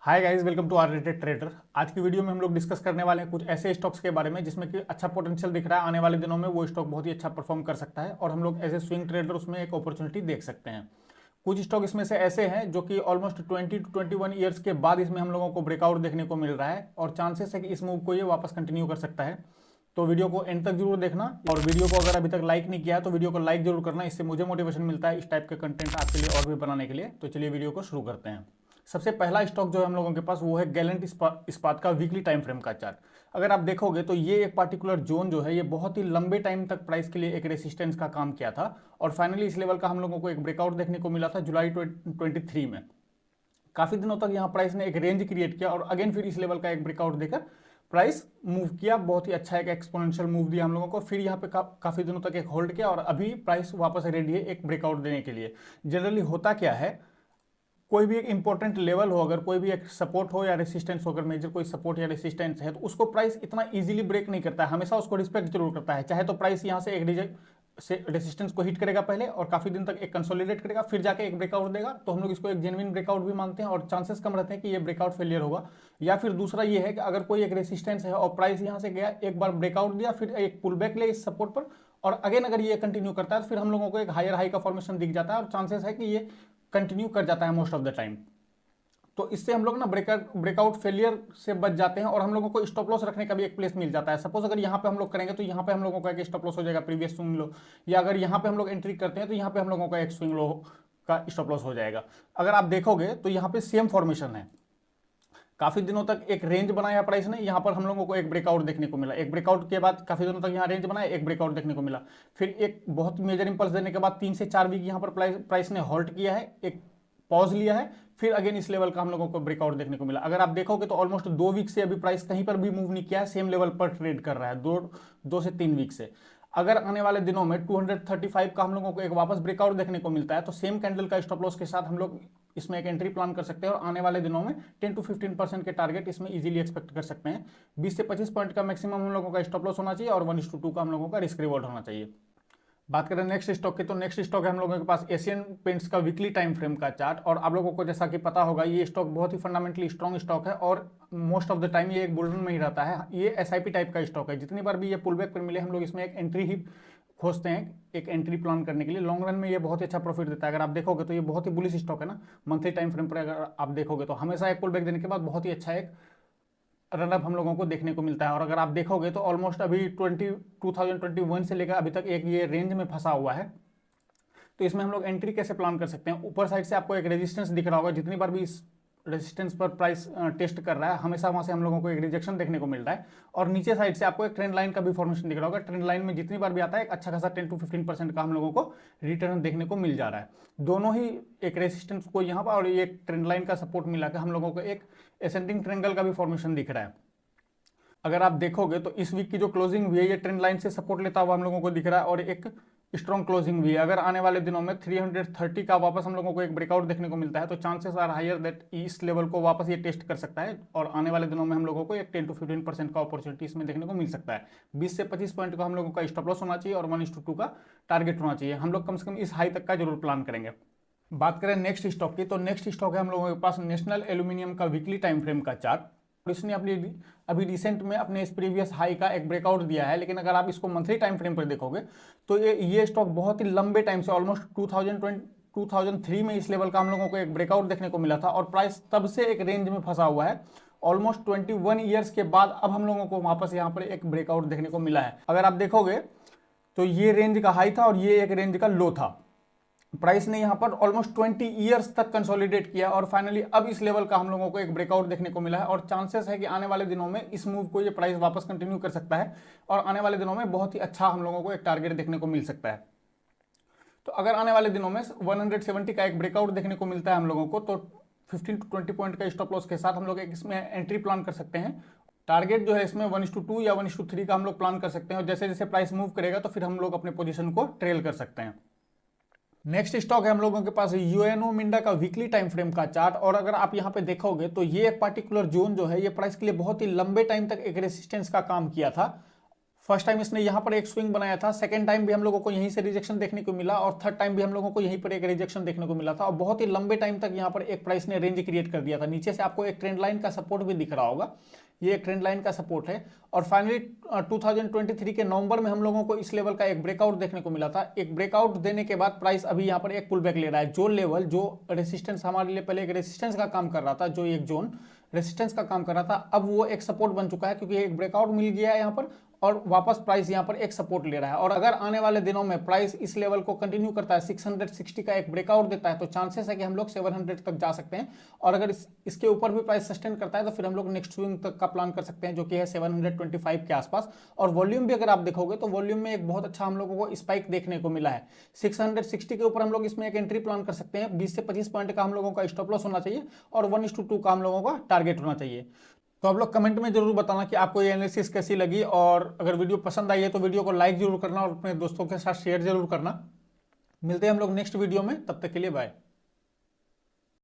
Hi guys, welcome to R rated trader. आज की video में हम लोग डिस्कस करने वाले हैं कुछ ऐसे स्टॉक्स के बारे में जिसमें कि अच्छा पोटेंशियल दिख रहा है। आने वाले दिनों में वो स्टॉक बहुत ही अच्छा परफॉर्म कर सकता है और हम लोग एज ए स्विंग ट्रेडर उसमें एक अपॉर्चुनिटी देख सकते हैं। कुछ स्टॉक इसमें से ऐसे हैं जो कि ऑलमोस्ट 20 to 21 ईयर्स के बाद इसमें हम लोगों को ब्रेकआउट देखने को मिल रहा है और चांसेस है कि इस मूव को ये वापस कंटिन्यू कर सकता है। तो वीडियो को एंड तक जरूर देखना और वीडियो को अगर अभी तक लाइक नहीं किया है तो वीडियो को लाइक जरूर करना। इससे मुझे मोटिवेशन मिलता है इस टाइप के कंटेंट आपके लिए और भी बनाने के लिए। तो चलिए वीडियो को शुरू करते हैं। सबसे पहला स्टॉक जो है हम लोगों के पास वो है गैलेंट इस्पात का वीकली टाइम फ्रेम का चार्ट। अगर आप देखोगे तो ये एक पार्टिकुलर जोन जो है ये बहुत ही लंबे टाइम तक प्राइस के लिए एक रेसिस्टेंस का काम किया था और फाइनली इस लेवल का हम लोगों को एक ब्रेकआउट देखने को मिला था जुलाई 23 में। काफी दिनों तक यहाँ प्राइस ने एक रेंज क्रिएट किया और अगेन फिर इस लेवल का एक ब्रेकआउट देकर प्राइस मूव किया। बहुत ही अच्छा एक एक्सपोनेंशियल मूव दिया हम लोगों को। फिर यहाँ पे काफी दिनों तक एक होल्ड किया और अभी प्राइस वापस रेडी है एक ब्रेकआउट देने के लिए। जनरली होता क्या है, कोई भी एक इंपॉर्टेंट लेवल हो, अगर कोई भी एक सपोर्ट हो या रेसिस्टेंस हो, अगर मेजर कोई सपोर्ट या रेसिस्टेंस है तो उसको प्राइस इतना इजीली ब्रेक नहीं करता है, हमेशा उसको रिस्पेक्ट जरूर करता है। चाहे तो प्राइस यहाँ से एक रेसिस्टेंस को हिट करेगा पहले और काफी दिन तक एक कंसोलिडेट करेगा, फिर जाके एक ब्रेकआउट देगा, तो हम लोग इसको एक जेन्युइन ब्रेकआउट भी मानते हैं और चांसेस कम रहते हैं कि ये ब्रेकआउट फेलियर होगा। या फिर दूसरा ये है कि अगर कोई एक रेसिस्टेंस है और प्राइस यहाँ से गया, एक बार ब्रेकआउट दिया, फिर एक पुल बैक ले इस सपोर्ट पर और अगेन अगर ये कंटिन्यू करता है तो फिर हम लोगों को एक हायर हाई का फॉर्मेशन दिख जाता है और चांसेस है कि ये कंटिन्यू कर जाता है मोस्ट ऑफ द टाइम। तो इससे हम लोग ना ब्रेकआउट फेलियर से बच जाते हैं और हम लोगों को स्टॉप लॉस रखने का भी एक प्लेस मिल जाता है। सपोज अगर यहाँ पे हम लोग करेंगे तो यहाँ पे हम लोगों का एक स्टॉप लॉस हो जाएगा प्रीवियस स्विंग लो, या अगर यहाँ पे हम लोग एंट्री करते हैं तो यहाँ पे हम लोगों का एक स्विंग लो का स्टॉप लॉस हो जाएगा। अगर आप देखोगे तो यहाँ पे सेम फॉर्मेशन है, काफी दिनों तक एक रेंज बनाया प्राइस ने, यहाँ पर हम लोगों को एक ब्रेकआउट देखने को मिला, एक ब्रेकआउट के बाद काफी दिनों तक यहाँ रेंज बनाया, एक ब्रेकआउट देखने को मिला, फिर एक बहुत मेजर इंपल्स देने के बाद 3 से 4 वीक यहाँ पर प्राइस ने हॉल्ट किया है, एक पॉज लिया है, फिर अगेन इस लेवल का हम लोगों को ब्रेकआउट देखने को मिला। अगर आप देखोगे तो ऑलमोस्ट 2 वीक से अभी प्राइस कहीं पर भी मूव नहीं किया है, सेम लेवल पर ट्रेड कर रहा है 2 से 3 वीक से। अगर आने वाले दिनों में 235 का हम लोगों को एक वापस ब्रेकआउट देखने को मिलता है तो सेम कैंडल का स्टॉप लॉस के साथ हम लोग इसमें एक एंट्री प्लान कर सकते हैं और आने वाले दिनों में 10 to 15% के टारगेट इसमें इजीली एक्सपेक्ट कर सकते हैं। 20 से 25 पॉइंट का मैक्सिमम हम लोगों का स्टॉप लॉस होना चाहिए और 1:2 का हम लोगों का रिस्क रिवॉर्ड होना चाहिए। बात करें नेक्स्ट स्टॉक की तो नेक्स्ट स्टॉक है हम लोगों के पास एशियन पेंट्स का वीकली टाइम फ्रेम का चार्ट। और आप लोगों को जैसा कि पता होगा ये स्टॉक बहुत ही फंडामेंटली स्ट्रॉन्ग स्टॉक है और मोस्ट ऑफ द टाइम ये एक बुल रन में ही रहता है। ये एसआईपी टाइप का स्टॉक है, जितनी बार भी ये पुल बैक पर मिले हम लोग इसमें एक एंट्री ही खोजते हैं, एक एंट्री प्लान करने के लिए। लॉन्ग रन में ये बहुत ही अच्छा प्रॉफिट देता है। अगर आप देखोगे तो ये बहुत ही बुलिश स्टॉक है ना, मंथली टाइम फ्रेम पर अगर आप देखोगे तो हमेशा एक पुल बैक देने के बाद बहुत ही अच्छा एक रनअप हम लोगों को देखने को मिलता है। और अगर आप देखोगे तो ऑलमोस्ट अभी 2021 से लेकर अभी तक एक ये रेंज में फंसा हुआ है। तो इसमें हम लोग एंट्री कैसे प्लान कर सकते हैं, ऊपर साइड से आपको एक रेजिस्टेंस दिख रहा होगा, जितनी बार भी इस रेजिस्टेंस पर प्राइस टेस्ट कर रहा है हमेशा वहां से हम लोगों को एक रिजेक्शन देखने को मिल रहा है। और नीचे साइड से आपको एक ट्रेंड लाइन का भी फॉर्मेशन दिख रहा होगा, ट्रेंड लाइन में जितनी बार भी आता है एक अच्छा खासा 10 to 15% का हम लोगों को रिटर्न देखने को मिल जा रहा है। दोनों ही एक रेजिस्टेंस को यहाँ पर और एक ट्रेंड लाइन का सपोर्ट मिला के हम लोगों को एक एसेंडिंग ट्रेंगल का भी फॉर्मेशन दिख रहा है। अगर आप देखोगे तो इस वीक की जो क्लोजिंग हुई है ये ट्रेंड लाइन से सपोर्ट लेता हुआ हम लोगों को दिख रहा है और एक स्ट्रॉन्ग क्लोजिंग भी है। अगर आने वाले दिनों में 330 का वापस हम लोगों को एक ब्रेकआउट देखने को मिलता है तो चांसेस आर हायर दैट इस लेवल को वापस ये टेस्ट कर सकता है और आने वाले दिनों में हम लोगों को एक 10 to 15% का अपॉर्चुनिटी इसमें देखने को मिल सकता है। 20 से 25 पॉइंट का हम लोगों का स्टॉप लॉस होना चाहिए और 1:2 का टारगेट होना चाहिए। हम लोग कम से कम इस हाई तक का जरूर प्लान करेंगे। बात करें नेक्स्ट स्टॉक की तो नेक्स्ट स्टॉक है हम लोगों के पास नेशनल एल्यूमिनियम का वीकली टाइम फ्रेम का चार्ट। इसने अपनी अभी रिसेंट में अपने इस प्रीवियस हाई का एक ब्रेकआउट दिया है, लेकिन अगर आप इसको मंथली टाइम फ्रेम पर देखोगे तो ये स्टॉक बहुत ही लंबे टाइम से ऑलमोस्ट 2003 में इस लेवल का हम लोगों को एक ब्रेकआउट देखने को मिला था और प्राइस तब से एक रेंज में फंसा हुआ है। ऑलमोस्ट 21 ईयर्स के बाद अब हम लोगों को वापस यहाँ पर एक ब्रेकआउट देखने को मिला है। अगर आप देखोगे तो ये रेंज का हाई था और ये एक रेंज का लो था। प्राइस ने यहां पर ऑलमोस्ट 20 ईयर्स तक कंसोलिडेट किया और फाइनली अब इस लेवल का हम लोगों को एक ब्रेकआउट देखने को मिला है और चांसेस है कि आने वाले दिनों में इस मूव को ये प्राइस वापस कंटिन्यू कर सकता है और आने वाले दिनों में बहुत ही अच्छा हम लोगों को एक टारगेट देखने को मिल सकता है। तो अगर आने वाले दिनों में 170 का एक ब्रेकआउट देखने को मिलता है हम लोगों को तो 15 to 20 पॉइंट का स्टॉप लॉस के साथ हम लोग एक इसमें एंट्री प्लान कर सकते हैं। टारगेट जो है इसमें 1:2 या 1:3 का हम लोग प्लान कर सकते हैं और जैसे जैसे प्राइस मूव करेगा तो फिर हम लोग अपने पोजीशन को ट्रेल कर सकते हैं। नेक्स्ट स्टॉक है हम लोगों के पास यूएनओ मिंडा का वीकली टाइम फ्रेम का चार्ट। और अगर आप यहां पे देखोगे तो ये एक पार्टिकुलर जोन जो है ये प्राइस के लिए बहुत ही लंबे टाइम तक एक रेसिस्टेंस का काम किया था। फर्स्ट टाइम इसने यहाँ पर एक स्विंग बनाया था, सेकंड टाइम भी हम लोगों को यहीं से रिजेक्शन देखने को मिला और थर्ड टाइम भी हम लोगों को यहीं पर एक रिजेक्शन देखने को मिला था और बहुत ही लंबे टाइम तक यहाँ पर एक प्राइस ने रेंज क्रिएट कर दिया था। नीचे से आपको एक ट्रेंड लाइन का सपोर्ट भी दिख रहा होगा, ये एक ट्रेंड लाइन का सपोर्ट है। और फाइनली 2023 के नवंबर में हम लोगों को इस लेवल का एक ब्रेकआउट देखने को मिला था। एक ब्रेकआउट देने के बाद प्राइस अभी यहाँ पर एक पुल बैक ले रहा है। जो लेवल, जो रेसिस्टेंस हमारे लिए पहले एक रेसिस्टेंस का काम कर रहा था, जो एक जोन रेसिस्टेंस का काम कर रहा था, अब वो एक सपोर्ट बन चुका है क्योंकि एक ब्रेकआउट मिल गया है यहाँ पर और वापस प्राइस यहाँ पर एक सपोर्ट ले रहा है। और अगर आने वाले दिनों में प्राइस इस लेवल को कंटिन्यू करता है, 660 का एक ब्रेकआउट देता है, तो चांसेस है कि हम लोग 700 तक जा सकते हैं। और अगर इसके ऊपर भी प्राइस सस्टेन करता है तो फिर हम लोग नेक्स्ट स्विंग तक का प्लान कर सकते हैं, जो कि है 725 के आसपास। और वॉल्यूम भी अगर आप देखोगे तो वॉल्यूम में एक बहुत अच्छा हम लोगों को स्पाइक देखने को मिला है। 660 के ऊपर हम लोग इसमें एक एंट्री प्लान कर सकते हैं। 20 से 25 पॉइंट का हम लोगों का स्टॉप लॉस होना चाहिए और 1:2 का हम लोगों का टारगेट होना चाहिए। तो आप लोग कमेंट में जरूर बताना कि आपको ये एनालिसिस कैसी लगी, और अगर वीडियो पसंद आई है तो वीडियो को लाइक जरूर करना और अपने दोस्तों के साथ शेयर जरूर करना। मिलते हैं हम लोग नेक्स्ट वीडियो में, तब तक के लिए बाय।